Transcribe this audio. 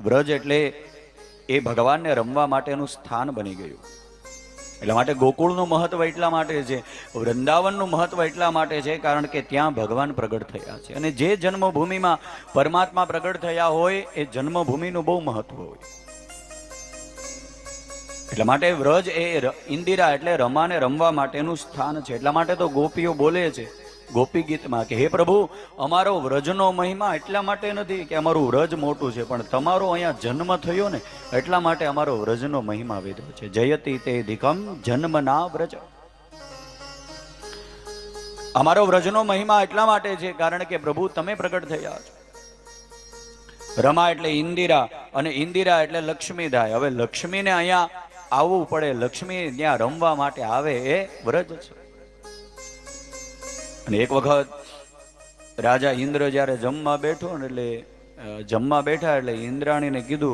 વ્રજ એટલે એ ભગવાનને રમવા માટેનું સ્થાન બની ગયું. એટલા માટે ગોકુળનું મહત્વ એટલા માટે છે, વૃંદાવનનું મહત્વ એટલા માટે છે કારણ કે ત્યાં ભગવાન પ્રગટ થયા છે. અને જે જન્મભૂમિમાં પરમાત્મા પ્રગટ થયા હોય એ જન્મભૂમિનું બહુ મહત્વ હોય. એટલા માટે વ્રજ એ ઇન્દિરા એટલે રમાને રમવા માટેનું સ્થાન છે. એટલા માટે તો ગોપીઓ બોલે છે ગોપી ગીતમાં કે હે પ્રભુ, અમારો વ્રજનો મહિમા એટલા માટે નથી કે અમારું વ્રજ મોટું છે, પણ તમારો અહીંયા જન્મ થયો ને એટલા માટે અમારો વ્રજનો મહિમા વેધો છે. જયતિ તેધિકમ જન્મના વ્રજ. અમારો વ્રજનો મહિમા એટલા માટે છે કારણ કે પ્રભુ તમે પ્રગટ થયા છો. રમા એટલે ઇન્દિરા, અને ઇન્દિરા એટલે લક્ષ્મીદાય. હવે લક્ષ્મીને અહીંયા આવવું પડે, લક્ષ્મી ત્યાં રમવા માટે આવે એ વ્રજ છે. અને એક વખત રાજા ઇન્દ્ર જ્યારે જમવા બેઠો ને એટલે ઇન્દ્રાણીને કીધું